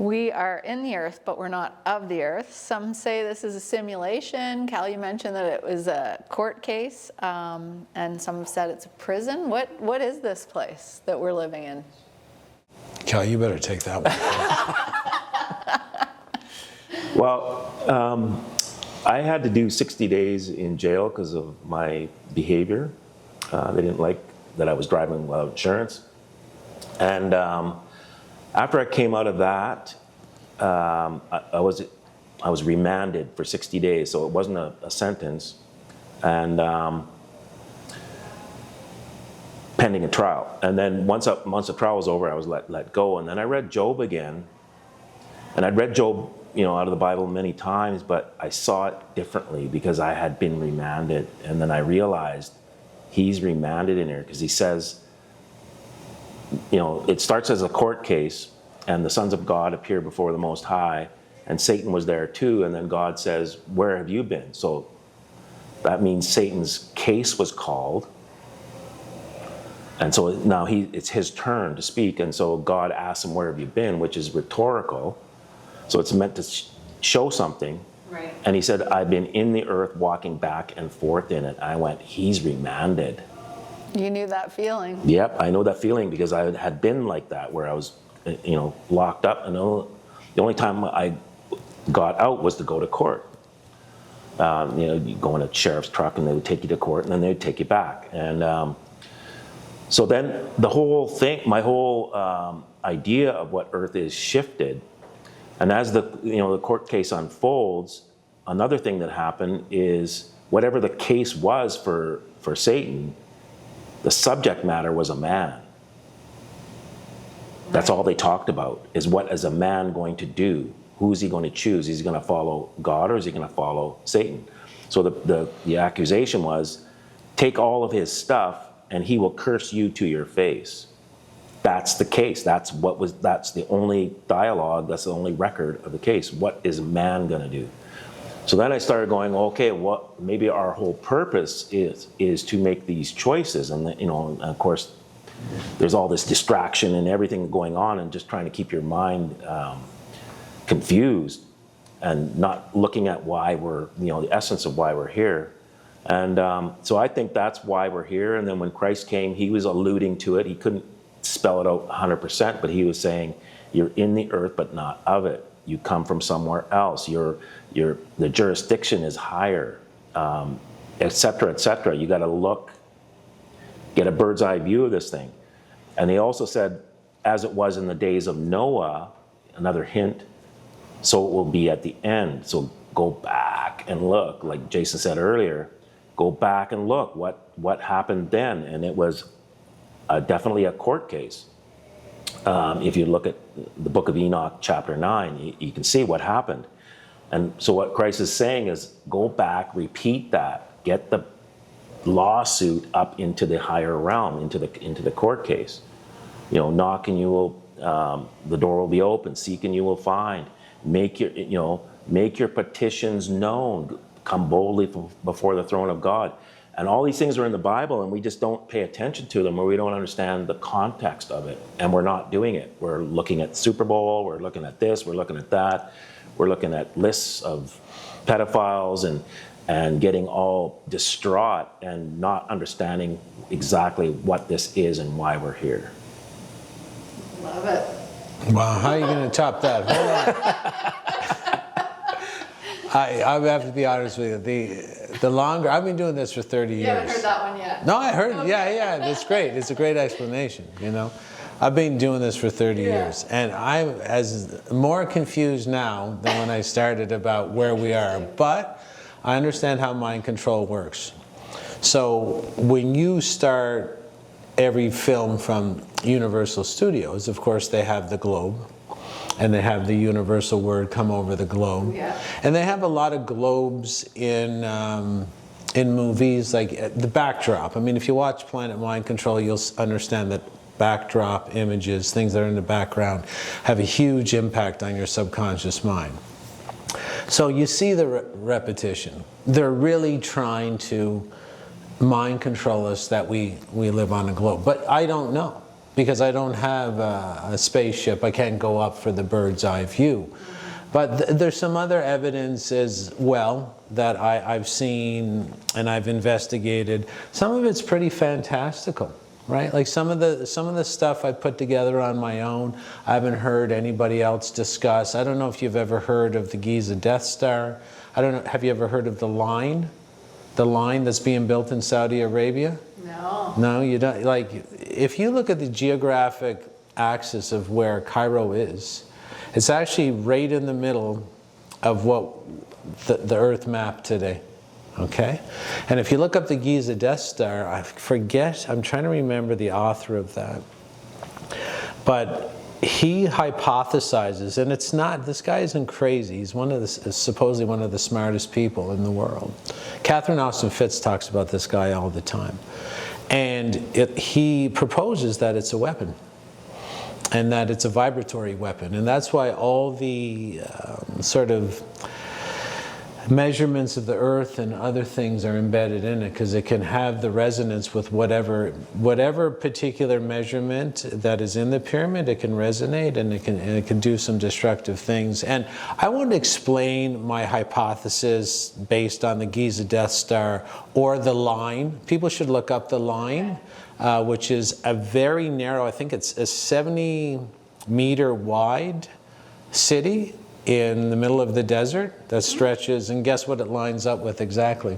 we are in the earth, but we're not of the earth. Some say this is a simulation. Cal, you mentioned that it was a court case, and some have said it's a prison. What is this place that we're living in? Cal, you better take that one. Well, I had to do 60 days in jail because of my behavior. They didn't like that I was driving without insurance. And after I came out of that, I was remanded for 60 days, so it wasn't a sentence, and pending a trial. And then once the trial was over, I was let go. And then I read Job again, and I'd read Job, out of the Bible many times, but I saw it differently because I had been remanded. And then I realized he's remanded in here because he says, it starts as a court case, and the sons of God appear before the Most High, and Satan was there too, and then God says, where have you been? So that means Satan's case was called, and so now it's his turn to speak, and so God asks him, where have you been, which is rhetorical, so it's meant to show something. Right. And he said, I've been in the earth walking back and forth in it. I went, he's remanded. You knew that feeling. Yep, I know that feeling because I had been like that, where I was, locked up. And the only time I got out was to go to court. You go in a sheriff's truck and they would take you to court, and then they would take you back. And so then the whole thing, my whole idea of what Earth is shifted. And as the court case unfolds, another thing that happened is whatever the case was for Satan, the subject matter was a man. That's all they talked about, is what is a man going to do? Who is he going to choose? Is he going to follow God, or is he going to follow Satan? So the accusation was, take all of his stuff and he will curse you to your face. That's the case. That's the only dialogue, that's the only record of the case. What is man going to do? So then I started going, okay, maybe our whole purpose is to make these choices. And and of course, there's all this distraction and everything going on, and just trying to keep your mind confused and not looking at why we're, the essence of why we're here. And so I think that's why we're here. And then when Christ came, he was alluding to it. He couldn't spell it out 100%, but he was saying, you're in the earth, but not of it. You come from somewhere else. The jurisdiction is higher, et cetera, et cetera. You got to get a bird's eye view of this thing. And he also said, as it was in the days of Noah, another hint, so it will be at the end. So go back and look, like Jason said earlier, go back and look what happened then. And it was definitely a court case. If you look at the book of Enoch, chapter 9, you can see what happened. And so what Christ is saying is, go back, repeat that, get the lawsuit up into the higher realm, into the court case. Knock and you will, the door will be open. Seek and you will find. Make your petitions known. Come boldly before the throne of God. And all these things are in the Bible, and we just don't pay attention to them, or we don't understand the context of it, and we're not doing it. We're looking at Super Bowl, we're looking at this, we're looking at that, we're looking at lists of pedophiles and getting all distraught and not understanding exactly what this is and why we're here. Love it. Wow, how are you going to top that? Hold on. I have to be honest with you. The longer, I've been doing this for 30 years. You haven't heard that one yet? No, I heard it. Okay. Yeah, it's great. It's a great explanation, I've been doing this for 30 years, and I'm as more confused now than when I started about where we are, but I understand how mind control works. So when you start every film from Universal Studios, of course they have the globe, and they have the universal word come over the globe. Yeah. And they have a lot of globes in movies, like the backdrop. I mean, if you watch Planet Mind Control, you'll understand that backdrop images, things that are in the background, have a huge impact on your subconscious mind. So you see the repetition. They're really trying to mind control us that we live on a globe. But I don't know. because I don't have a spaceship. I can't go up for the bird's eye view. But there's some other evidence as well that I've seen and I've investigated. Some of it's pretty fantastical, right? Like some of the stuff I put together on my own, I haven't heard anybody else discuss. I don't know if you've ever heard of the Giza Death Star. I don't know, have you ever heard of the line? The line that's being built in Saudi Arabia? No. No, you don't. Like, if you look at the geographic axis of where Cairo is, it's actually right in the middle of what the Earth map today, okay? And if you look up the Giza Death Star, I forget, I'm trying to remember the author of that, but he hypothesizes, and it's not, this guy isn't crazy, he's supposedly one of the smartest people in the world. Catherine Austin Fitts talks about this guy all the time. And he proposes that it's a weapon, and that it's a vibratory weapon. And that's why all the sort of measurements of the Earth and other things are embedded in it, because it can have the resonance with whatever particular measurement that is in the pyramid. It can resonate, and it can do some destructive things. And I want to explain my hypothesis based on the Giza Death Star or the line. People should look up the line, which is a very narrow, I think it's a 70-meter wide city in the middle of the desert that stretches, and guess what it lines up with exactly?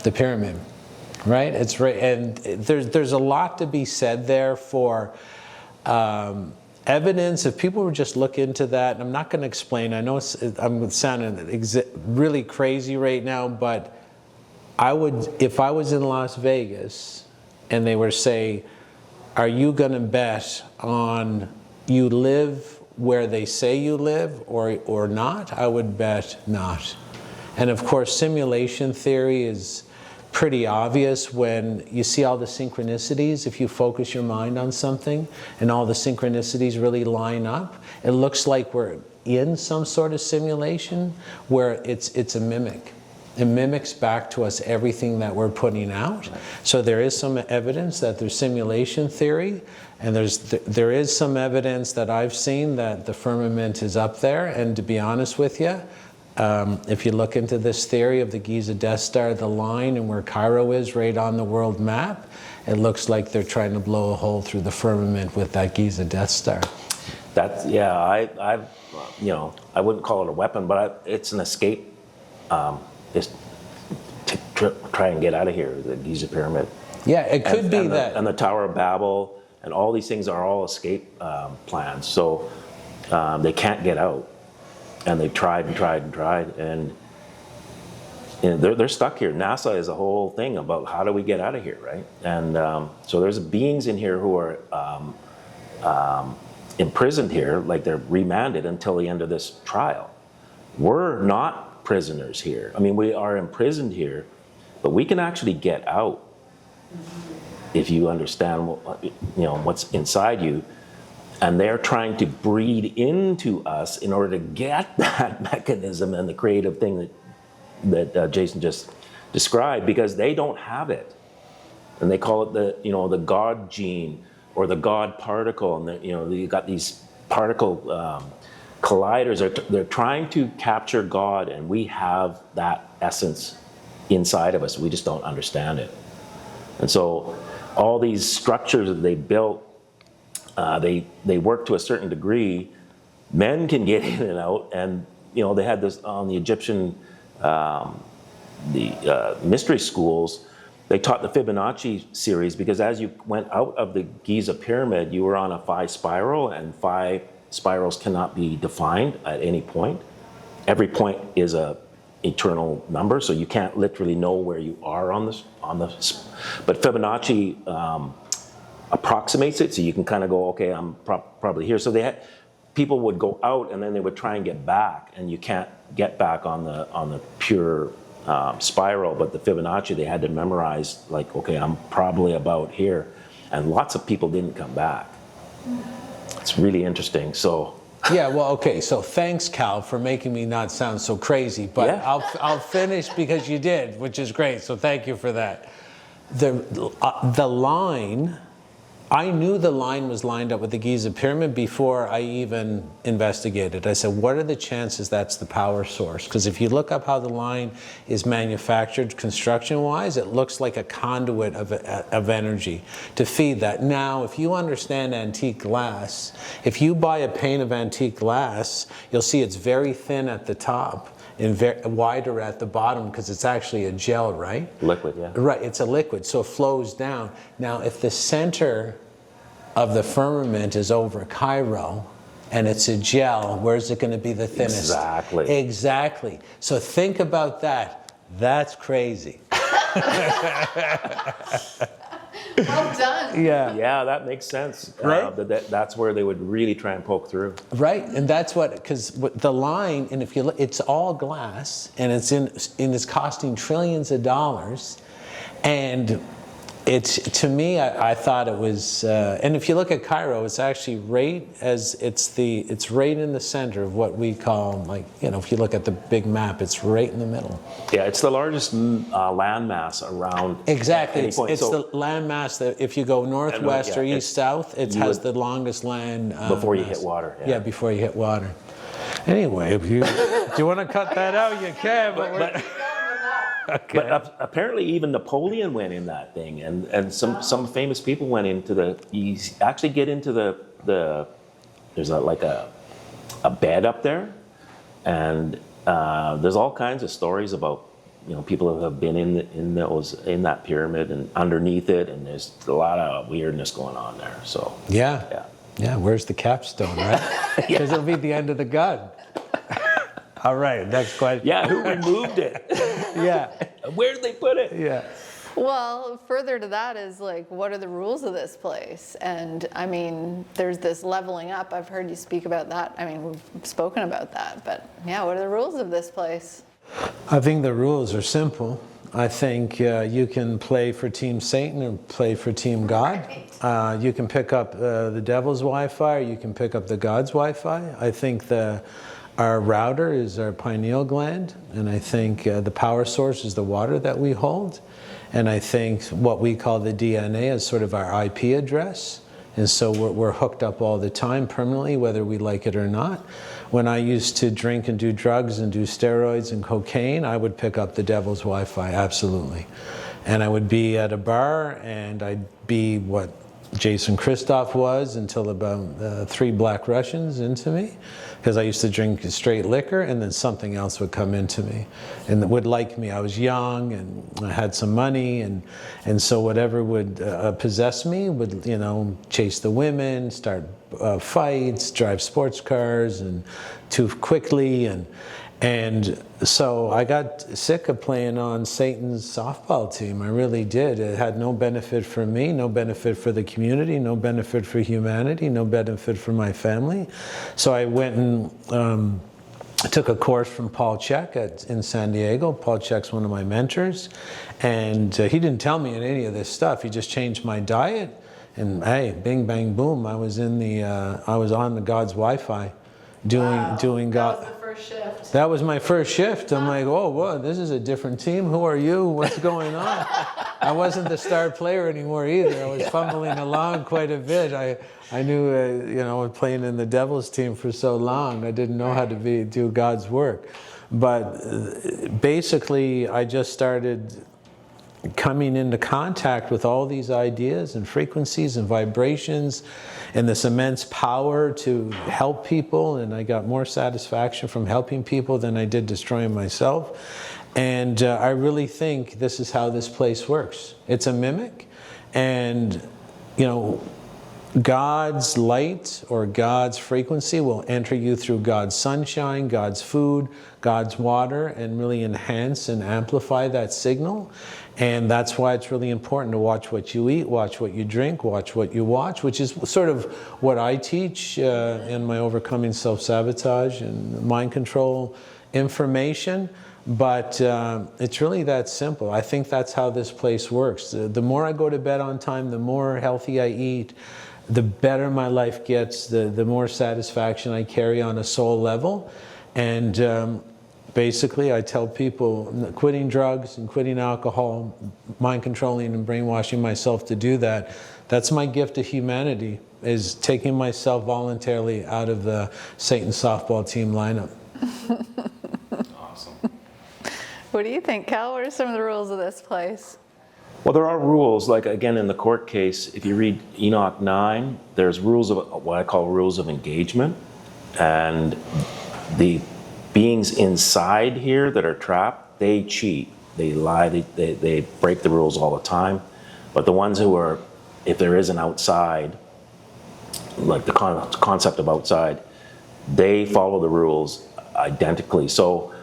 The pyramid, right? It's right, and there's a lot to be said there for evidence. If people would just look into that, and I'm not going to explain, I know I'm sounding really crazy right now, but I would, if I was in Las Vegas and they were say, are you going to bet on you live where they say you live or not? I would bet not. And of course, simulation theory is pretty obvious when you see all the synchronicities. If you focus your mind on something and all the synchronicities really line up, it looks like we're in some sort of simulation where it's a mimic. It mimics back to us everything that we're putting out. So there is some evidence that there's simulation theory, and there is some evidence that I've seen that the firmament is up there. And to be honest with you, if you look into this theory of the Giza Death Star, the line and where Cairo is right on the world map, it looks like they're trying to blow a hole through the firmament with that Giza Death Star. That's, yeah, I wouldn't call it a weapon, but it's an escape. Just to try and get out of here, the Giza Pyramid. Yeah, it could be that. And the Tower of Babel, and all these things are all escape plans. So they can't get out. And they've tried and tried and tried, and they're stuck here. NASA is a whole thing about how do we get out of here, right? And so there's beings in here who are imprisoned here, like they're remanded until the end of this trial. We're not prisoners here. I mean, we are imprisoned here, but we can actually get out if you understand what's inside you. And they're trying to breed into us in order to get that mechanism and the creative thing that Jason just described, because they don't have it, and they call it the God gene or the God particle, and you got these particle colliders. They're trying to capture God, and we have that essence inside of us. We just don't understand it. And so all these structures that they built, they work to a certain degree. Men can get in and out, and they had this on the Egyptian mystery schools. They taught the Fibonacci series, because as you went out of the Giza pyramid, you were on a 5 spiral, and 5 spirals cannot be defined at any point. Every point is a eternal number, so you can't literally know where you are on this. But Fibonacci approximates it, so you can kind of go, okay, I'm probably here. So people would go out, and then they would try and get back, and you can't get back on the pure spiral. But the Fibonacci, they had to memorize, like, okay, I'm probably about here, and lots of people didn't come back. It's really interesting. So yeah, well, okay, so thanks, Cal, for making me not sound so crazy, but yeah. I'll finish because you did, which is great, so thank you for that. The line I knew the line was lined up with the Giza pyramid before I even investigated. I said, what are the chances that's the power source? Because if you look up how the line is manufactured construction-wise, it looks like a conduit of energy to feed that. Now, if you understand antique glass, if you buy a pane of antique glass, you'll see it's very thin at the top and wider at the bottom because it's actually a gel, right? Liquid, yeah. Right, it's a liquid, so it flows down. Now, if the center of the firmament is over Cairo and it's a gel, where's it going to be the thinnest? Exactly. Exactly. So think about that. That's crazy. Well done. Yeah. Yeah, that makes sense. Right? That's where they would really try and poke through. Right, and that's what, because the line, and if you look, it's all glass, and it's costing trillions of dollars, and it's, to me, I thought it was, and if you look at Cairo, it's actually right as it's right in the center of what we call, like, you know, if you look at the big map, it's right in the middle. Yeah, it's the largest landmass around. Exactly, any point. it's So the landmass that if you go northwest or east-south, it has the longest land. before you mass. hit water. Yeah, before you hit water. Anyway, if you do you want to cut that out, you can. But But apparently even Napoleon went in that thing, and some famous people went into you actually get into there's like a bed up there, and there's all kinds of stories about, you know, people who have been in that pyramid and underneath it, and there's a lot of weirdness going on there. So yeah. Where's the capstone, right? Because it'll be the end of the gun. All right, next question. Yeah, who removed it? Yeah. Where did they put it? Yeah. Well, further to that is like, what are the rules of this place? And I mean, there's this leveling up. I've heard you speak about that. I mean, we've spoken about that. But yeah, what are the rules of this place? I think the rules are simple. I think you can play for Team Satan or play for Team God. You can pick up the devil's Wi-Fi, or you can pick up the God's Wi-Fi. I think our router is our pineal gland, and I think the power source is the water that we hold. And I think what we call the DNA is sort of our IP address. And so we're hooked up all the time permanently, whether we like it or not. When I used to drink and do drugs and do steroids and cocaine, I would pick up the devil's Wi-Fi, absolutely. And I would be at a bar, and I'd be what Jason Christoff was until about 3 black Russians into me, because I used to drink straight liquor, and then something else would come into me and would like me. I was young and I had some money, and so whatever would possess me would, you know, chase the women, start fights, drive sports cars, and too quickly, and so I got sick of playing on Satan's softball team. I really did. It had no benefit for me, no benefit for the community, no benefit for humanity, no benefit for my family. So I went and took a course from Paul Chek in San Diego. Paul Chek's one of my mentors. And he didn't tell me any of this stuff. He just changed my diet. And hey, bing, bang, boom, I was on the God's Wi-Fi doing God. That was the first shift. That was my first shift. I'm like, oh, whoa, this is a different team. Who are you? What's going on? I wasn't the star player anymore either. I was fumbling along quite a bit. I knew, you know, playing in the Devils team for so long, I didn't know how to do God's work. But basically, I just started coming into contact with all these ideas and frequencies and vibrations and this immense power to help people, and I got more satisfaction from helping people than I did destroying myself. And I really think this is how this place works. It's a mimic, and you know, God's light or God's frequency will enter you through God's sunshine, God's food, God's water, and really enhance and amplify that signal. And that's why it's really important to watch what you eat, watch what you drink, watch what you watch, which is sort of what I teach in my Overcoming Self-Sabotage and Mind Control information. But it's really that simple. I think that's how this place works. The more I go to bed on time, the more healthy I eat, the better my life gets, the more satisfaction I carry on a soul level. And basically, I tell people quitting drugs and quitting alcohol, mind controlling and brainwashing myself to do that. That's my gift to humanity, is taking myself voluntarily out of the Satan softball team lineup. Awesome. What do you think, Cal? What are some of the rules of this place? Well, there are rules, like again in the court case, if you read Enoch 9, there's rules of what I call rules of engagement. And the beings inside here that are trapped, they cheat, they lie, they break the rules all the time. But the ones who are, if there is an outside, like the concept of outside, they follow the rules identically. So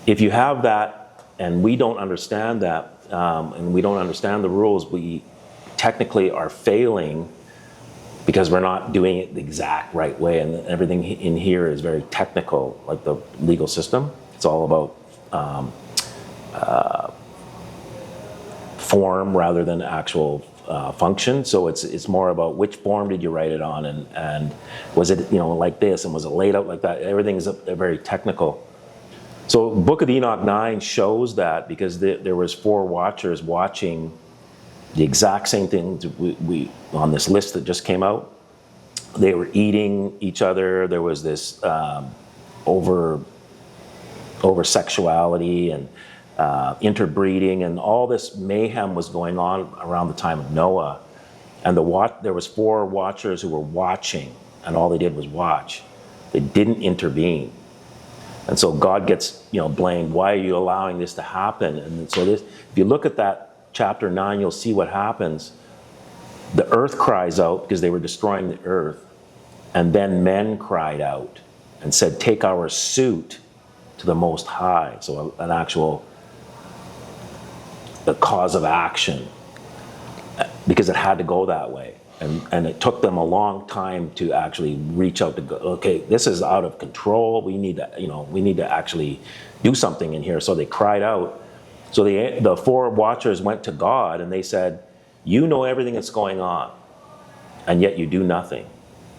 if you have that and we don't understand that, and we don't understand the rules, we technically are failing because we're not doing it the exact right way, and everything in here is very technical, like the legal system. It's all about form rather than actual function. So it's more about which form did you write it on, and was it like this, and was it laid out like that? Everything is very technical. So Book of Enoch 9 shows that, because there was 4 watchers watching the exact same thing we on this list that just came out. They were eating each other. There was this over sexuality and interbreeding, and all this mayhem was going on around the time of Noah. And there was 4 watchers who were watching, and all they did was watch. They didn't intervene. And so God gets, blamed. Why are you allowing this to happen? And so if you look at that chapter 9, you'll see what happens. The earth cries out because they were destroying the earth. And then men cried out and said, take our suit to the Most High. So an actual the cause of action, because it had to go that way. And it took them a long time to actually reach out to go, okay, this is out of control. We need to actually do something in here. So they cried out. So the 4 watchers went to God and they said, you know everything that's going on, and yet you do nothing.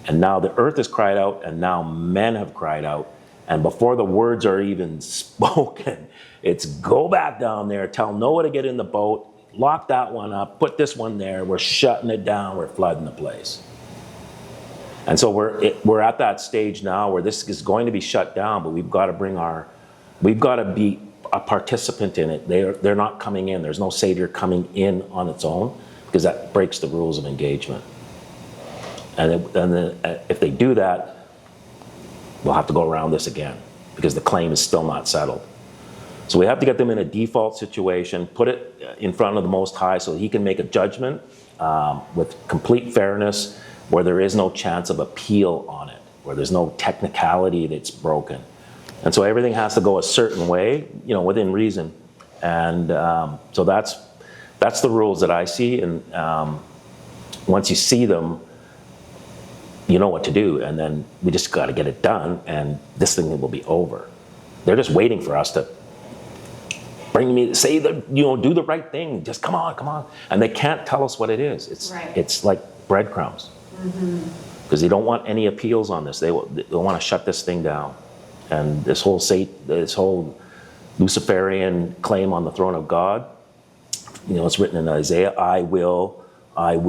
And now the earth has cried out, and now men have cried out. And before the words are even spoken, it's go back down there, tell Noah to get in the boat, lock that one up, put this one there, we're shutting it down, we're flooding the place. And so we're at that stage now where this is going to be shut down, but we've got to be a participant in it. They're not coming in. There's no savior coming in on its own, because that breaks the rules of engagement. And if they do that, we'll have to go around this again, because the claim is still not settled. So we have to get them in a default situation, put it in front of the Most High so he can make a judgment with complete fairness, where there is no chance of appeal on it, where there's no technicality that's broken. And so everything has to go a certain way, within reason. And so that's the rules that I see. And once you see them, you know what to do. And then we just got to get it done, and this thing will be over. They're just waiting for us to say do the right thing. Just come on. And they can't tell us what it is. It's like breadcrumbs. Because they don't want any appeals on this. They want to shut this thing down. And this whole Luciferian claim on the throne of God, it's written in Isaiah, I will, and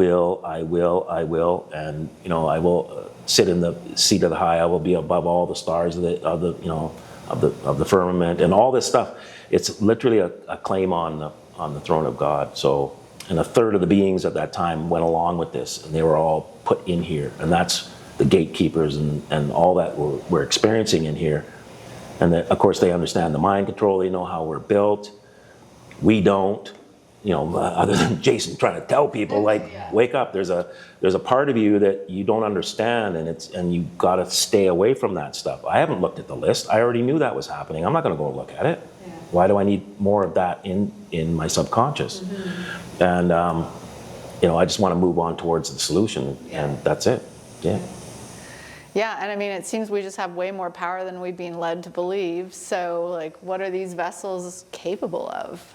I will sit in the seat of the high. I will be above all the stars of the firmament, and all this stuff. It's literally a claim on the throne of God. So, and 1/3 of the beings at that time went along with this, and they were all put in here. And that's the gatekeepers and all that we're experiencing in here. And of course, they understand the mind control. They know how we're built. We don't. Other than Jason trying to tell people, wake up. There's a part of you that you don't understand, and you got to stay away from that stuff. I haven't looked at the list. I already knew that was happening. I'm not going to go look at it. Yeah. Why do I need more of that in my subconscious? And I just want to move on towards the solution, and that's it. Yeah. Yeah, and I mean, it seems we just have way more power than we've been led to believe. So, what are these vessels capable of?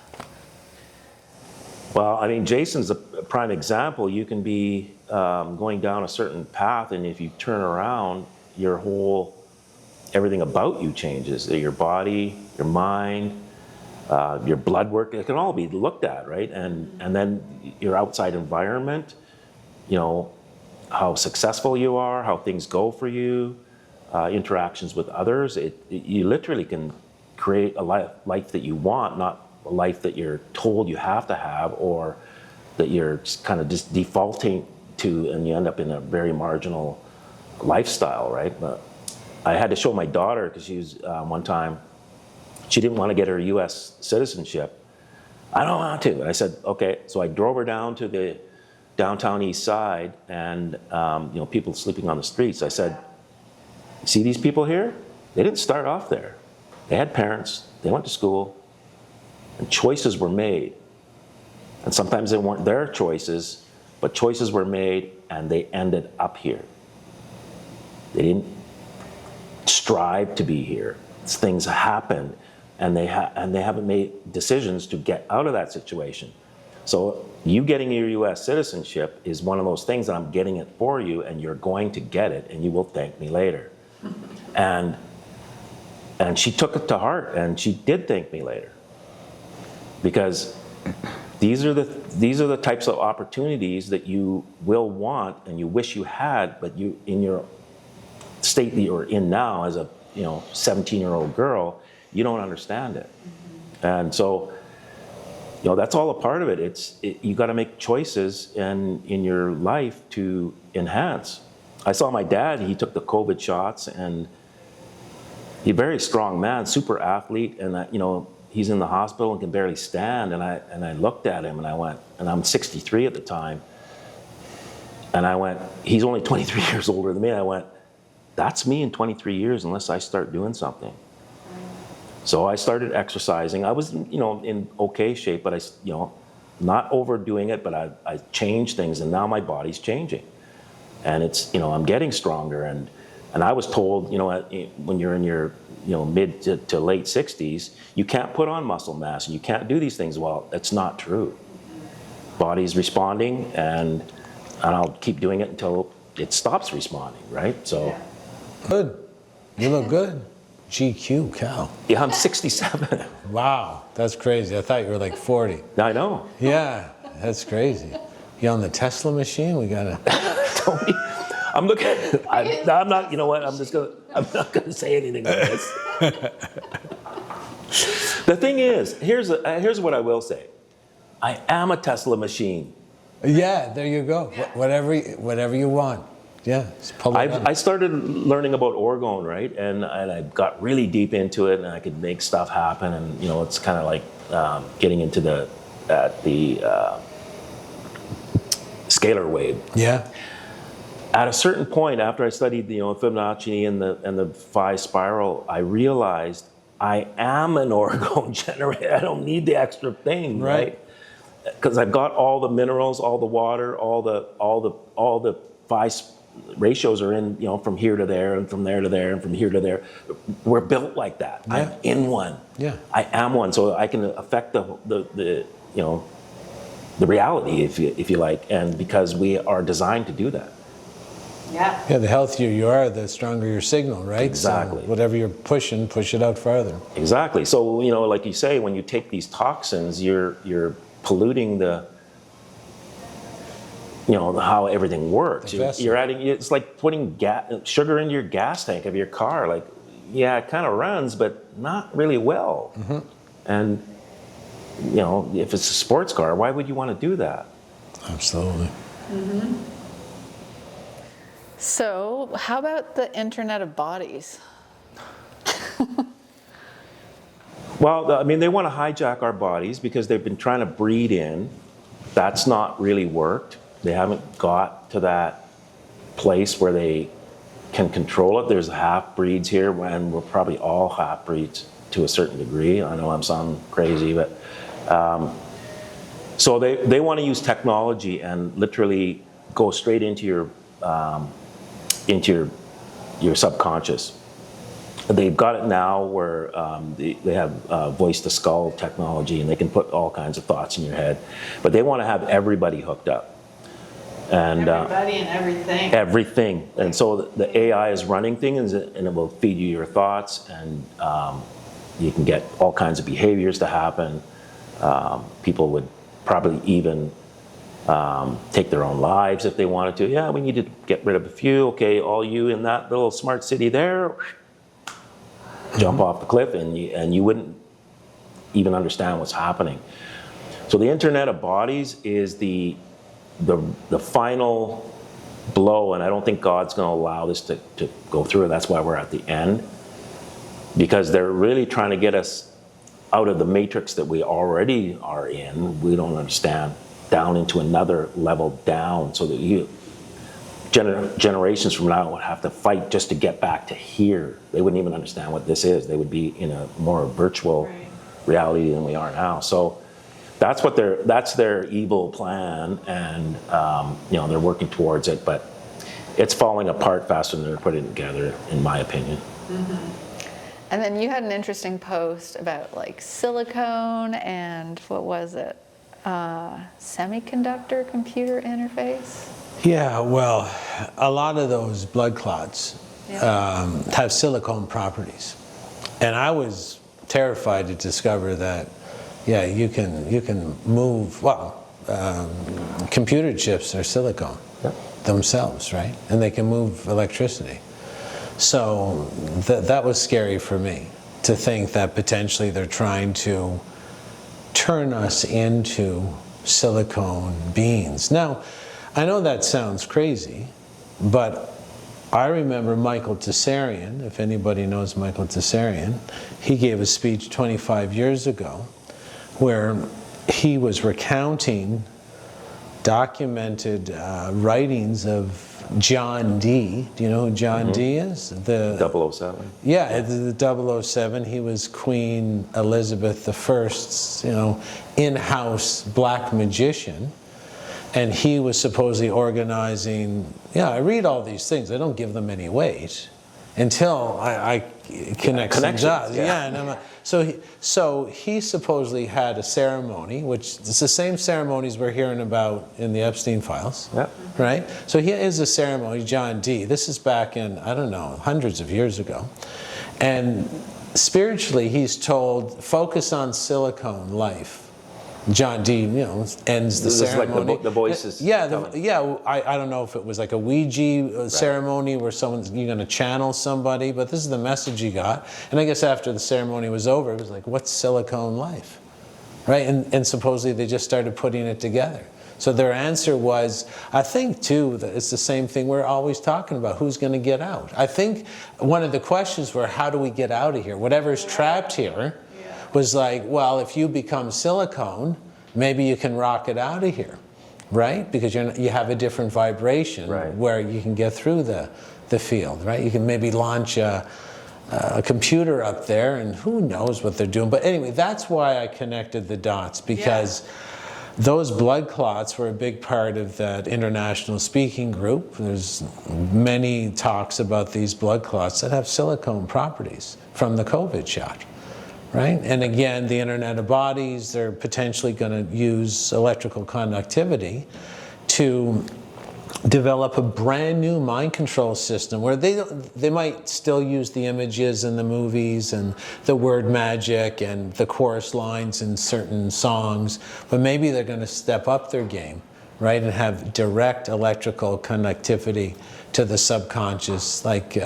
Well, I mean, Jason's a prime example. You can be going down a certain path, and if you turn around, your whole everything about you changes. Your body, your mind, your blood work, it can all be looked at, right? And then your outside environment, you know, how successful you are, how things go for you, interactions with others. You literally can create a life that you want, not a life that you're told you have to have, or that you're kind of just defaulting to, and you end up in a very marginal lifestyle, right? But I had to show my daughter, because she was, one time, she didn't want to get her US citizenship. I don't want to. And I said, okay. So I drove her down to the downtown east side, and you know, people sleeping on the streets. I said, see these people here? They didn't start off there. They had parents, they went to school, and choices were made. And sometimes they weren't their choices, but choices were made and they ended up here. They didn't strive to be here. Things happened, and they haven't made decisions to get out of that situation. So you getting your US citizenship is one of those things that I'm getting it for you, and you're going to get it, and you will thank me later. And she took it to heart, and she did thank me later. Because these are the types of opportunities that you will want and you wish you had, but you, in your state that you're in now as a 17-year-old girl, you don't understand it. And so, that's all a part of it. You got to make choices in your life to enhance. I saw my dad, he took the COVID shots, and he's a very strong man, super athlete, and he's in the hospital and can barely stand, and I looked at him and I went, and I'm 63 at the time, and I went, he's only 23 years older than me, and I went, that's me in 23 years unless I start doing something. So I started exercising. I was, in okay shape, but not overdoing it, but I changed things, and now my body's changing. And it's, I'm getting stronger, and I was told, when you're in your, mid to late 60s, you can't put on muscle mass, and you can't do these things. Well, that's not true. Body's responding, and I'll keep doing it until it stops responding, right? So. Good. You look good. GQ, Cal. Yeah, I'm 67. Wow, that's crazy. I thought you were like 40. I know. Yeah, that's crazy. You on the Tesla machine? We gotta. Tony, I'm looking. I'm not. You know what? I'm not gonna say anything on this. The thing is, here's what I will say. I am a Tesla machine. Yeah, there you go. Whatever you want. Yeah. I started learning about orgone, right? And I got really deep into it, and I could make stuff happen. And it's kind of like getting into the scalar wave. Yeah. At a certain point, after I studied the Fibonacci and the phi spiral, I realized I am an orgone generator. I don't need the extra thing, right? Because I've got all the minerals, all the water, all the phi ratios are in, from here to there, and from there to there, and from here to there. We're built like that. Yeah. I'm in one. Yeah. I am one, so I can affect the reality, if you like, and because we are designed to do that. Yeah. Yeah, the healthier you are, the stronger your signal, right? Exactly. So whatever you're pushing, push it out farther. Exactly. So, like you say, when you take these toxins, you're polluting the, how everything works. You're adding, it's like putting sugar into your gas tank of your car. Like, yeah, it kind of runs, but not really well. Mm-hmm. And, if it's a sports car, why would you want to do that? Absolutely. Mm-hmm. So, how about the Internet of Bodies? Well, they want to hijack our bodies because they've been trying to breed in. That's not really worked. They haven't got to that place where they can control it. There's half-breeds here, and we're probably all half-breeds to a certain degree. I know I'm sounding crazy, but so they want to use technology and literally go straight into your subconscious. They've got it now where they have voice-to-skull technology, and they can put all kinds of thoughts in your head. But they want to have everybody hooked up. And Everybody and everything. everything. And so the AI is running things, and it will feed you your thoughts, and you can get all kinds of behaviors to happen. People would probably even take their own lives if they wanted to. Yeah, we need to get rid of a few. Okay, all you in that little smart city there, jump off the cliff, and you wouldn't even understand what's happening. So the Internet of Bodies is the final blow, and I don't think God's going to allow this to go through. That's why we're at the end, because they're really trying to get us out of the matrix that we already are in. We don't understand, down into another level down, so that generations from now would have to fight just to get back to here. They wouldn't even understand what this is. They would be in a more virtual reality than we are now. So that's their evil plan, and they're working towards it, but it's falling apart faster than they're putting it together, in my opinion. And then you had an interesting post about like silicone and what was it? Semiconductor computer interface? Yeah, well, a lot of those blood clots have silicone properties. And I was terrified to discover that, yeah, you can move, computer chips are silicone themselves, right? And they can move electricity. So that was scary for me, to think that potentially they're trying to turn us into silicone beings. Now, I know that sounds crazy, but I remember Michael Tessarian, if anybody knows Michael Tessarian, he gave a speech 25 years ago where he was recounting documented writings of John Dee. Do you know who John Dee is? The 007. Yeah, the 007. He was Queen Elizabeth I's, in-house black magician. And he was supposedly organizing, I read all these things. I don't give them any weight until I connect some dots. So he supposedly had a ceremony, which is the same ceremonies we're hearing about in the Epstein files, right? So he is a ceremony, John Dee. This is back in, I don't know, hundreds of years ago. And spiritually, he's told, focus on silicone life. John Dee, ends the ceremony. Like the voices. I don't know if it was like a Ouija ceremony where you're going to channel somebody, but this is the message he got. And I guess after the ceremony was over, it was like, what's silicone life, right? And supposedly they just started putting it together. So their answer was, I think too, that it's the same thing we're always talking about, who's going to get out? I think one of the questions were, how do we get out of here? Whatever's trapped here was like, well, if you become silicone, maybe you can rock it out of here, right? Because you have a different vibration where you can get through the field, right? You can maybe launch a computer up there, and who knows what they're doing. But anyway, that's why I connected the dots, because those blood clots were a big part of that international speaking group. There's many talks about these blood clots that have silicone properties from the COVID shot. Right? And again, the Internet of Bodies, they're potentially going to use electrical conductivity to develop a brand new mind control system where they might still use the images in the movies and the word magic and the chorus lines in certain songs, but maybe they're going to step up their game, right? And have direct electrical conductivity to the subconscious, like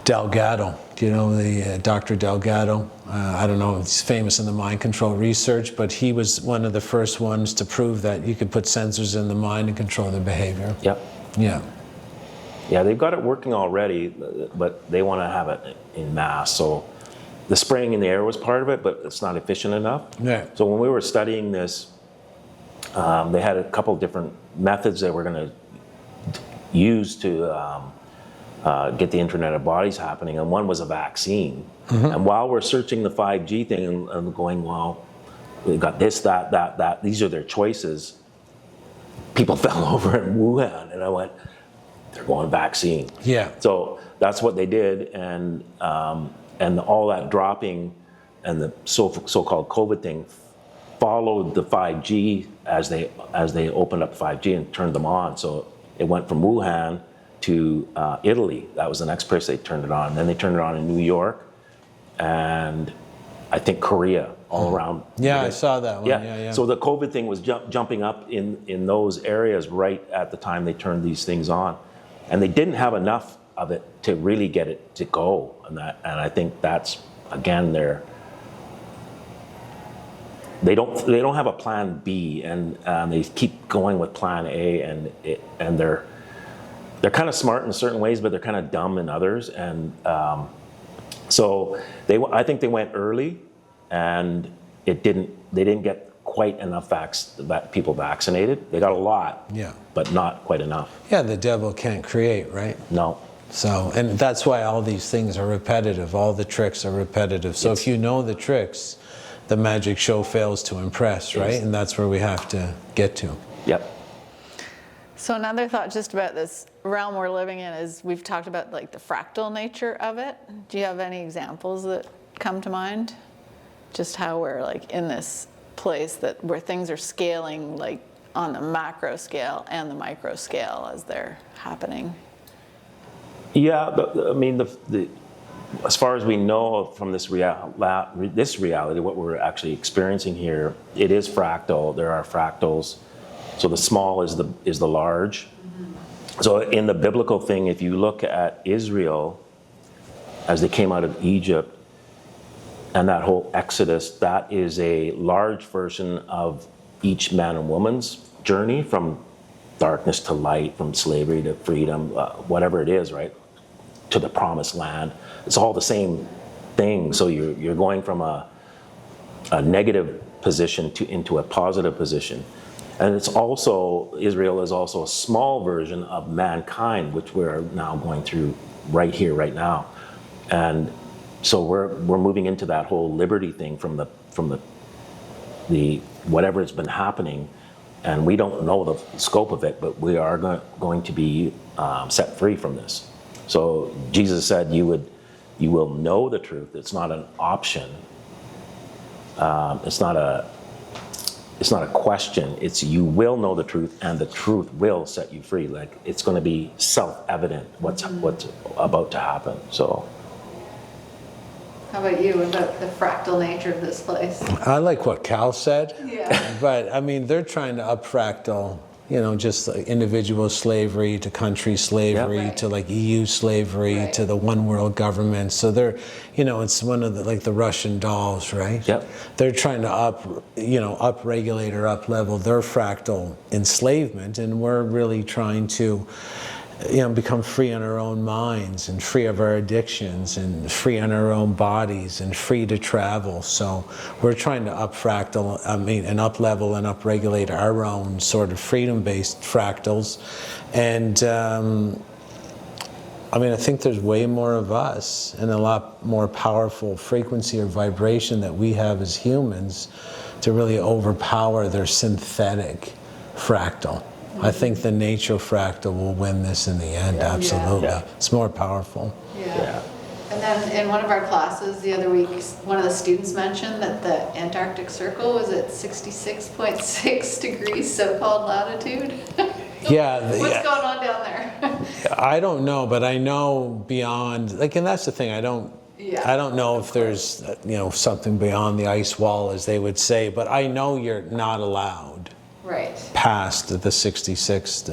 Delgado. Do you know the Dr. Delgado? I don't know if he's famous in the mind control research, but he was one of the first ones to prove that you could put sensors in the mind and control their behavior. Yeah, they've got it working already, but they want to have it in mass. So the spraying in the air was part of it, but it's not efficient enough. So when we were studying this, they had a couple of different methods that we're going to use to get the Internet of Bodies happening, and one was a vaccine. And while we're searching the 5G thing and going, well, we've got this, that, these are their choices, people fell over in Wuhan, and I went, they're going vaccine. So that's what they did, and all that dropping and the so-called COVID thing followed the 5G as they opened up 5G and turned them on. So it went from Wuhan to Italy. That was the next place they turned it on. And then they turned it on in New York and I think Korea, all around. Yeah, I saw that one. Yeah. So the COVID thing was jumping up in those areas right at the time they turned these things on. And they didn't have enough of it to really get it to go. And I think that's, again, they don't have a plan B, and they keep going with plan A, and they're kind of smart in certain ways, but they're kind of dumb in others. And so I think they went early, and they didn't get quite enough people vaccinated. They got a lot, but not quite enough. Yeah, the devil can't create, right? No. So, and that's why all these things are repetitive. All the tricks are repetitive. So if you know the tricks, the magic show fails to impress, right? Yes. And that's where we have to get to. Yep. So another thought just about this realm we're living in is we've talked about like the fractal nature of it. Do you have any examples that come to mind? Just how we're like in this place where things are scaling like on the macro scale and the micro scale as they're happening. Yeah, I mean, as far as we know from this reality, what we're actually experiencing here, it is fractal. There are fractals. So the small is the large. Mm-hmm. So in the biblical thing, if you look at Israel as they came out of Egypt and that whole Exodus, that is a large version of each man and woman's journey from darkness to light, from slavery to freedom, whatever it is, right? To the promised land. It's all the same thing. So you're going from a negative position into a positive position. And it's also, Israel is also a small version of mankind, which we're now going through right here, right now. And so we're moving into that whole liberty thing from the whatever has been happening. And we don't know the scope of it, but we are going to be set free from this. So Jesus said, you will know the truth. It's not an option. It's not a question. It's you will know the truth, and the truth will set you free. Like it's going to be self-evident what's about to happen. So. How about you? What about the fractal nature of this place? I like what Cal said. Yeah. But I mean, they're trying to up fractal, just like individual slavery to country slavery, Right. to like EU slavery, Right. to the one world government. So they're, it's one of the Russian dolls, right? Yep. They're trying to up-regulate or up-level their fractal enslavement, and we're really trying to become free in our own minds and free of our addictions and free in our own bodies and free to travel. So we're trying to and up-level and up-regulate our own sort of freedom-based fractals. And I think there's way more of us and a lot more powerful frequency or vibration that we have as humans to really overpower their synthetic fractal. I think the nature fractal will win this in the end, absolutely. Yeah. It's more powerful. Yeah. And then in one of our classes the other week, one of the students mentioned that the Antarctic Circle was at 66.6 degrees so-called latitude. Yeah. What's going on down there? I don't know, but I know beyond, and that's the thing, I don't know if there's, something beyond the ice wall, as they would say, but I know you're not allowed. Right. Past the 66th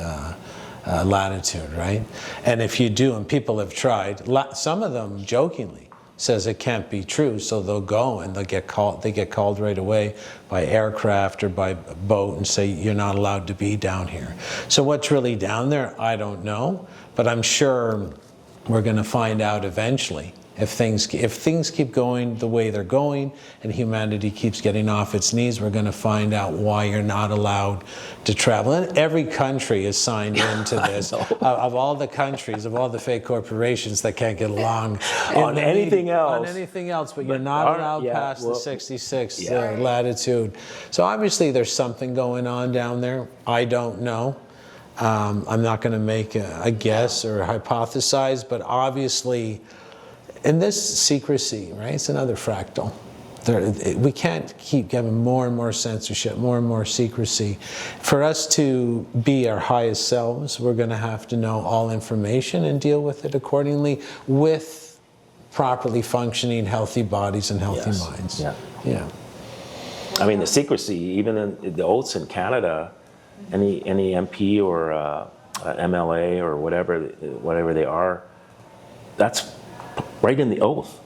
latitude, right? And if you do, and people have tried, some of them jokingly says it can't be true, so they'll go and they get called right away by aircraft or by boat and say you're not allowed to be down here. So what's really down there, I don't know, but I'm sure we're going to find out eventually. If things keep going the way they're going and humanity keeps getting off its knees, we're going to find out why you're not allowed to travel. And every country is signed into this. Of all the countries, of all the fake corporations that can't get along on anything else, but you're not allowed past the 66th latitude. So obviously there's something going on down there. I don't know. I'm not going to make a guess or hypothesize, but obviously. And this secrecy, right? It's another fractal. We can't keep giving more and more censorship, more and more secrecy. For us to be our highest selves, we're going to have to know all information and deal with it accordingly with properly functioning, healthy bodies and healthy minds. Yeah. I mean, the secrecy, even in the oaths in Canada, any MP or MLA or whatever they are, that's right in the oath.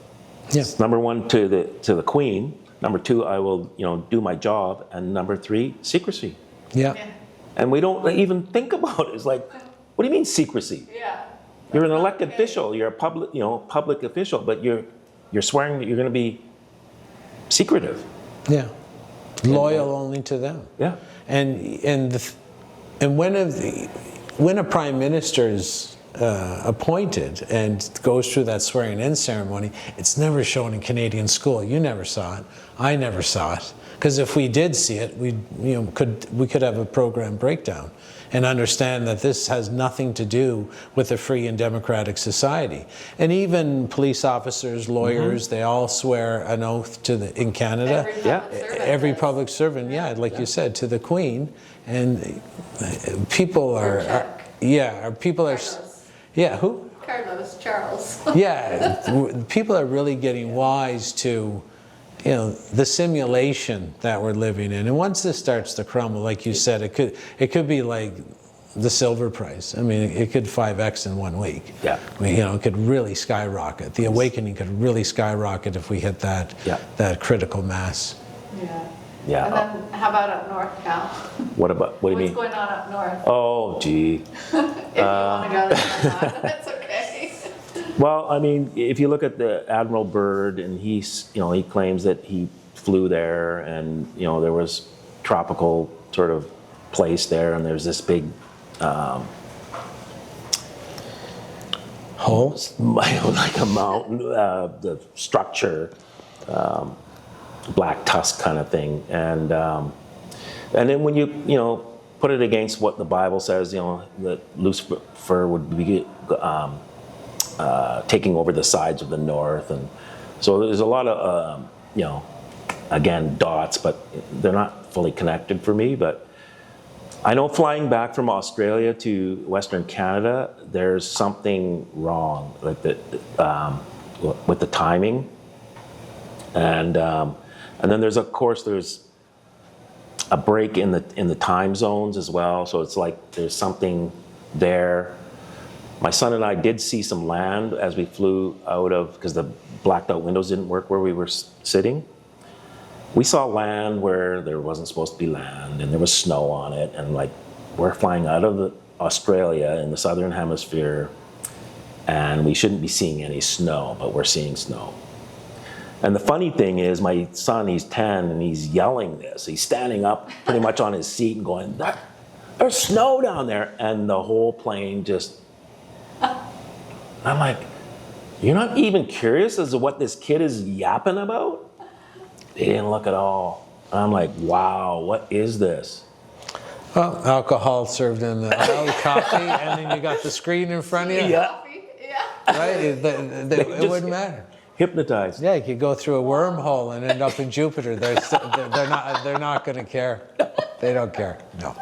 Yes. Number one, to the Queen. Number two, I will do my job. And number three, secrecy. Yeah. And we don't even think about it. It's like, what do you mean secrecy? Yeah. You're an elected official. You're a public official, but you're swearing that you're going to be secretive. Yeah. Loyal only to them. Yeah. And when a prime minister is appointed and goes through that swearing-in ceremony, it's never shown in Canadian Skool. You never saw it. I never saw it. Because if we did see it, we could have a program breakdown and understand that this has nothing to do with a free and democratic society. And even police officers, lawyers, they all swear an oath in Canada. Every public servant, like you said, to the Queen. And people are who? Carlos, Charles. People are really getting wise to the simulation that we're living in. And once this starts to crumble, like you said, it could be like the silver price. I mean, it could 5x in 1 week. Yeah. I mean, it could really skyrocket. The awakening could really skyrocket if we hit that critical mass. Yeah. And then how about up north, Cal? What do you mean? What's going on up north? Oh, gee. If you want to go there or not, that's okay. Well, I mean, if you look at the Admiral Byrd, and he claims that he flew there, and there was tropical sort of place there, and there's this big hole, like a mountain, the structure, black tusk kind of thing, and then when you put it against what the Bible says, that Lucifer would be taking over the sides of the north, and so there's a lot of again, dots, but they're not fully connected for me. But I know flying back from Australia to Western Canada, there's something wrong with the timing, and then there's a break in the time zones as well. So it's like there's something there. My son and I did see some land as we flew out of, because the blacked out windows didn't work where we were sitting. We saw land where there wasn't supposed to be land, and there was snow on it, and like we're flying out of Australia in the southern hemisphere, and we shouldn't be seeing any snow, but we're seeing snow. And the funny thing is, my son, he's 10, and he's yelling this. He's standing up pretty much on his seat and going, there's snow down there, and the whole plane just... I'm like, you're not even curious as to what this kid is yapping about? They didn't look at all. And I'm like, wow, what is this? Well, alcohol served in the coffee, and then you got the screen in front of you. Yeah. Right? It wouldn't matter. Hypnotized. Yeah, you could go through a wormhole and end up in Jupiter. They're not going to care. They don't care. No.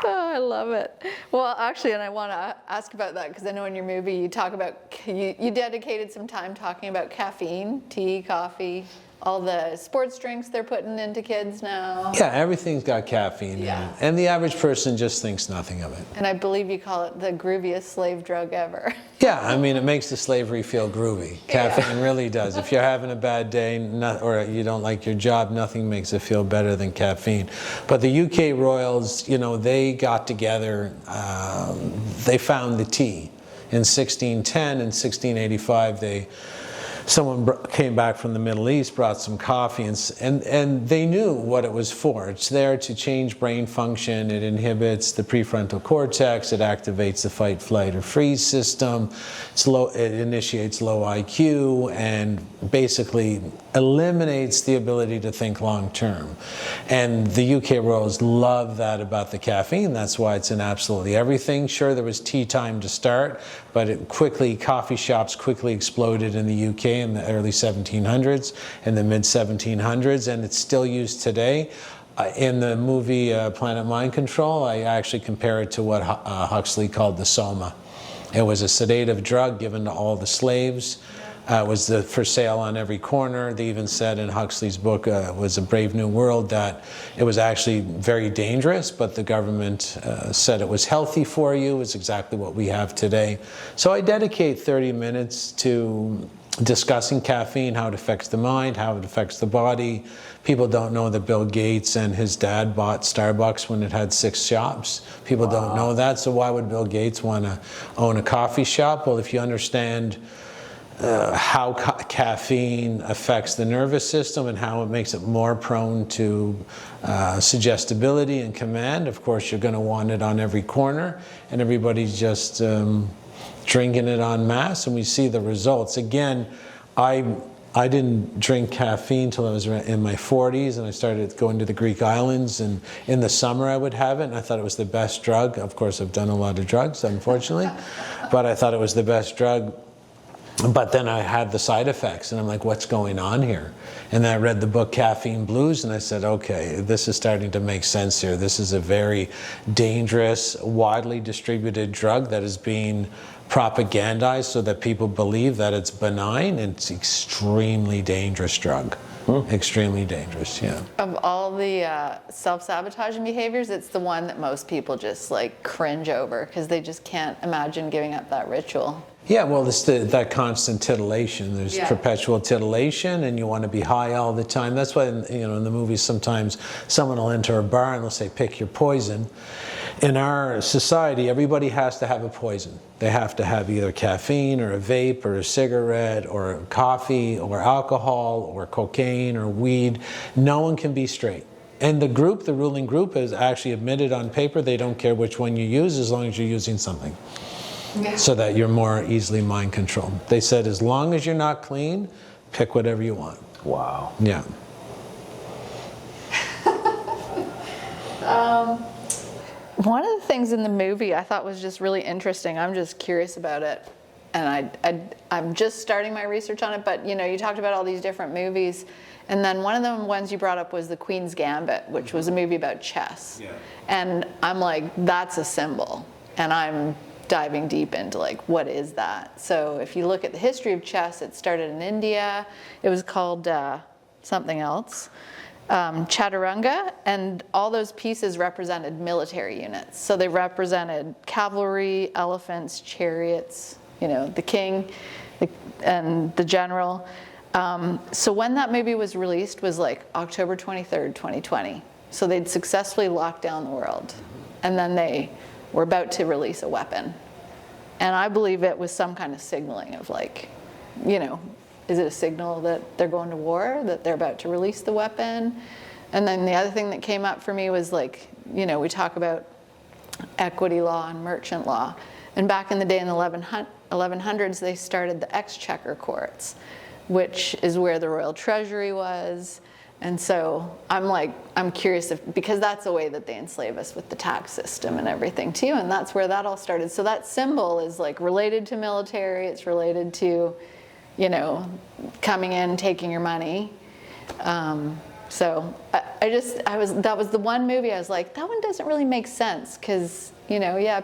Oh, I love it. Well, actually, and I want to ask about that because I know in your movie you talk about, you dedicated some time talking about caffeine, tea, coffee, all the sports drinks they're putting into kids now. Yeah, everything's got caffeine in it. And the average person just thinks nothing of it. And I believe you call it the grooviest slave drug ever. Yeah, I mean, it makes the slavery feel groovy. Caffeine really does. If you're having a bad day or you don't like your job, nothing makes it feel better than caffeine. But the UK royals, they got together, they found the tea. In 1610 and 1685, someone came back from the Middle East, brought some coffee, and they knew what it was for. It's there to change brain function. It inhibits the prefrontal cortex. It activates the fight, flight, or freeze system. It initiates low IQ and basically eliminates the ability to think long term. And the UK royals love that about the caffeine. That's why it's in absolutely everything. Sure, there was tea time to start, but coffee shops quickly exploded in the UK. day in the early 1700s, in the mid 1700s, and it's still used today. In the movie Planet Mind Control, I actually compare it to what Huxley called the soma. It was a sedative drug given to all the slaves. It was for sale on every corner. They even said in Huxley's book, was A Brave New World, that it was actually very dangerous, but the government said it was healthy for you. It's exactly what we have today. So I dedicate 30 minutes to discussing caffeine, how it affects the mind, how it affects the body. People don't know that Bill Gates and his dad bought Starbucks when it had 6 shops. People don't know that, so why would Bill Gates want to own a coffee shop? Well, if you understand how caffeine affects the nervous system and how it makes it more prone to suggestibility and command, of course you're going to want it on every corner, and everybody's just drinking it en masse, and we see the results. Again, I didn't drink caffeine till I was in my 40s, and I started going to the Greek islands, and in the summer I would have it, and I thought it was the best drug. Of course, I've done a lot of drugs, unfortunately, but I thought it was the best drug. But then I had the side effects, and I'm like, what's going on here? And then I read the book Caffeine Blues, and I said, okay, this is starting to make sense here. This is a very dangerous, widely distributed drug that is being propagandized so that people believe that it's benign, and it's extremely dangerous drug. Extremely dangerous, yeah. Of all the self-sabotaging behaviors, it's the one that most people just like cringe over because they just can't imagine giving up that ritual. Yeah, well, it's that constant titillation. There's perpetual titillation, and you want to be high all the time. That's why, in the movies, sometimes someone will enter a bar and they'll say, pick your poison. In our society, everybody has to have a poison. They have to have either caffeine or a vape or a cigarette or coffee or alcohol or cocaine or weed. No one can be straight. And the ruling group, has actually admitted on paper they don't care which one you use as long as you're using something. So that you're more easily mind controlled. They said as long as you're not clean, pick whatever you want. Wow. Yeah. One of the things in the movie I thought was just really interesting. I'm just curious about it, and I'm just starting my research on it. But you talked about all these different movies, and then one of the ones you brought up was The Queen's Gambit, which was a movie about chess. Yeah. And I'm like, that's a symbol, and I'm diving deep into like, what is that? So if you look at the history of chess, it started in India. It was called something else. Chaturanga, and all those pieces represented military units. So they represented cavalry, elephants, chariots, the king and the general. So when that movie was released was like October 23rd, 2020. So they'd successfully locked down the world. And then they were about to release a weapon. And I believe it was some kind of signaling of like, is it a signal that they're going to war, that they're about to release the weapon? And then the other thing that came up for me was like, we talk about equity law and merchant law. And back in the day in the 1100s, they started the exchequer courts, which is where the royal treasury was. And so I'm curious because that's the way that they enslave us with the tax system and everything too. And that's where that all started. So that symbol is like related to military. It's related to, coming in, taking your money. So that was the one movie I was like, that one doesn't really make sense because,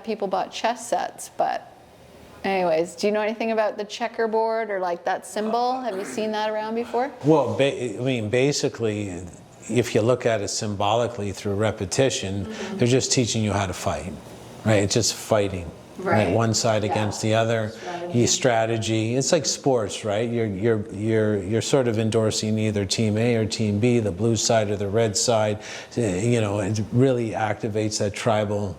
people bought chess sets, but anyways, do you know anything about the checkerboard or like that symbol? Have you seen that around before? Well, basically, if you look at it symbolically through repetition, they're just teaching you how to fight, right? It's just fighting. Right, one side against the other. Strategy. It's like sports, right? You're sort of endorsing either team A or team B, the blue side or the red side. It really activates that tribal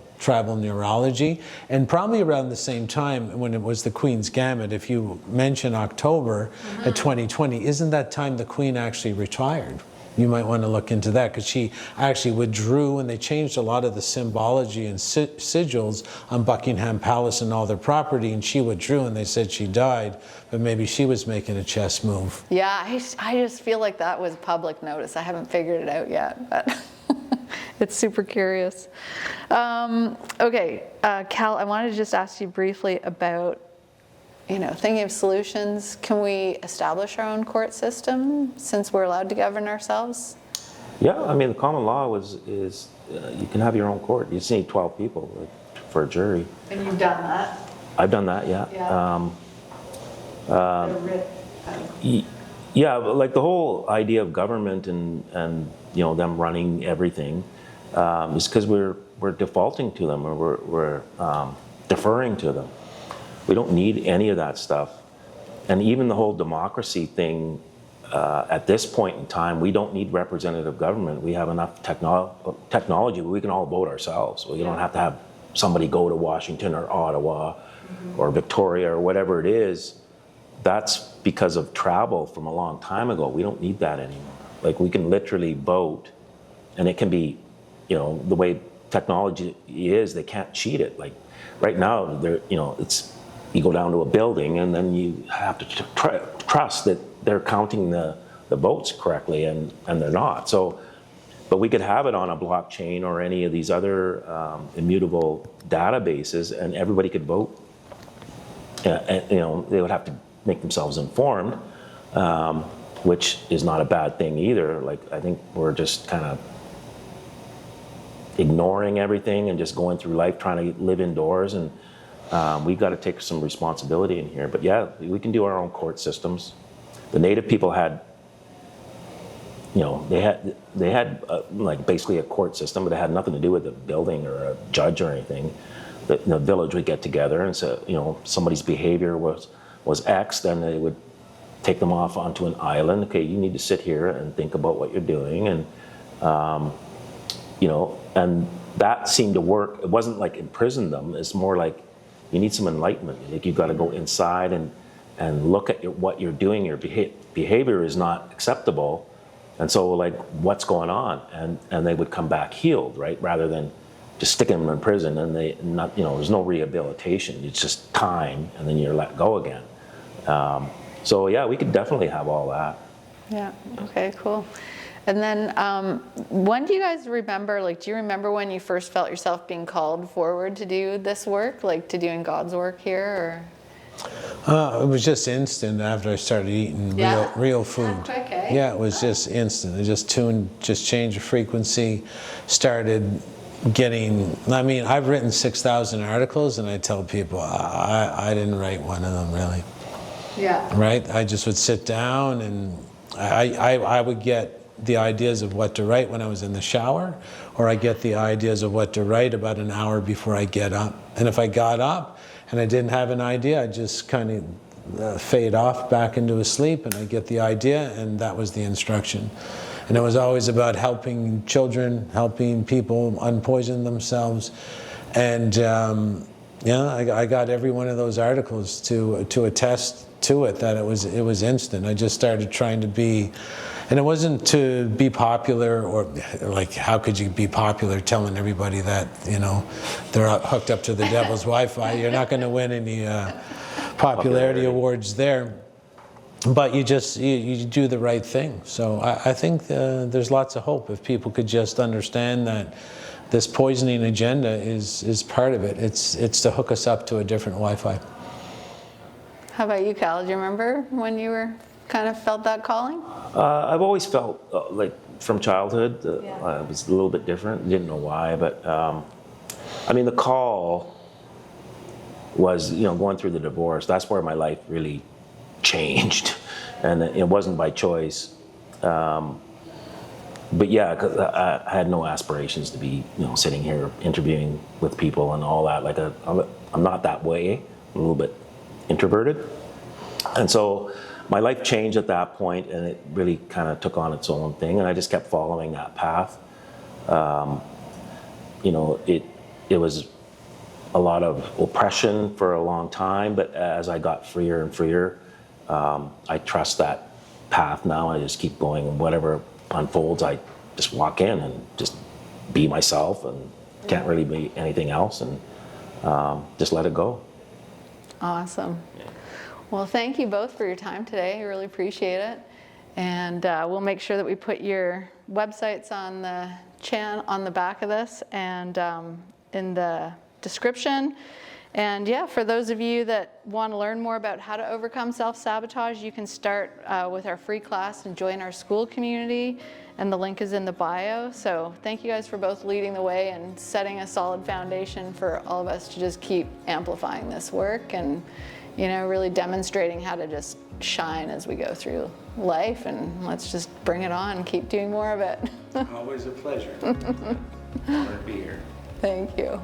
neurology. And probably around the same time when it was the Queen's Gambit, if you mention October of 2020, isn't that time the Queen actually retired? You might want to look into that because she actually withdrew, and they changed a lot of the symbology and sigils on Buckingham Palace and all their property, and she withdrew, and they said she died, but maybe she was making a chess move. Yeah, I just feel like that was public notice. I haven't figured it out yet, but it's super curious. Okay, Cal, I wanted to just ask you briefly about thinking of solutions, can we establish our own court system since we're allowed to govern ourselves? Yeah, I mean, the common law is you can have your own court. You just need 12 people for a jury. And you've done that? I've done that, yeah. Yeah, but like the whole idea of government and them running everything is because we're defaulting to them, or we're deferring to them. We don't need any of that stuff. And even the whole democracy thing, at this point in time, we don't need representative government. We have enough technology where we can all vote ourselves. We don't have to have somebody go to Washington or Ottawa or Victoria or whatever it is. That's because of travel from a long time ago. We don't need that anymore. Like, we can literally vote, and it can be, the way technology is, they can't cheat it. Like right now, it's, you go down to a building and then you have to trust that they're counting the votes correctly, and they're not. So, but we could have it on a blockchain or any of these other immutable databases, and everybody could vote. And, they would have to make themselves informed, which is not a bad thing either. Like, I think we're just kind of ignoring everything and just going through life trying to live indoors, and we've got to take some responsibility in here. But yeah, we can do our own court systems. The Native people had, they had like basically a court system, but it had nothing to do with a building or a judge or anything. The village would get together, and so somebody's behavior was X, then they would take them off onto an island. Okay, you need to sit here and think about what you're doing, and and that seemed to work. It wasn't like imprison them. It's more like you need some enlightenment. Like, you've got to go inside and look at what you're doing. Your behavior is not acceptable, and so like, what's going on? And they would come back healed, right? Rather than just sticking them in prison and there's no rehabilitation. It's just time, and then you're let go again. So yeah, we could definitely have all that. Yeah. Okay. Cool. And then, when do you guys remember? Like, do you remember when you first felt yourself being called forward to do this work, like to doing God's work here, or? It was just instant after I started eating real food. Quick, eh? Yeah, it was just instant. I just changed the frequency, started getting. I mean, I've written 6,000 articles, and I tell people I didn't write one of them really. Yeah. Right. I just would sit down, and I would get the ideas of what to write when I was in the shower, or I get the ideas of what to write about an hour before I get up. And if I got up and I didn't have an idea, I'd just kind of fade off back into a sleep, and I get the idea, and that was the instruction. And it was always about helping children, helping people unpoison themselves. And I got every one of those articles to attest to it, that it was instant. I just started trying to be. And it wasn't to be popular, or like, how could you be popular telling everybody that, they're hooked up to the devil's Wi-Fi? You're not going to win any popularity awards there. But you do the right thing. So I think there's lots of hope if people could just understand that this poisoning agenda is part of it. It's to hook us up to a different Wi-Fi. How about you, Cal? Do you remember when you were kind of felt that calling? I've always felt like from childhood, I was a little bit different. Didn't know why, but I mean, the call was, going through the divorce. That's where my life really changed, and it wasn't by choice. But yeah, 'cause I had no aspirations to be, sitting here interviewing with people and all that. Like, I'm not that way. I'm a little bit introverted, and so my life changed at that point, and it really kind of took on its own thing, and I just kept following that path. It was a lot of oppression for a long time, but as I got freer and freer, I trust that path now. I just keep going, and whatever unfolds, I just walk in and just be myself, and can't really be anything else, and just let it go. Awesome. Well, thank you both for your time today. I really appreciate it. And we'll make sure that we put your websites on the back of this, and in the description. And yeah, for those of you that want to learn more about how to overcome self-sabotage, you can start with our free class and join our Skool community, and the link is in the bio. So thank you guys for both leading the way and setting a solid foundation for all of us to just keep amplifying this work and, you know, really demonstrating how to just shine as we go through life, and let's just bring it on and keep doing more of it. Always a pleasure. Honored to be here. Thank you.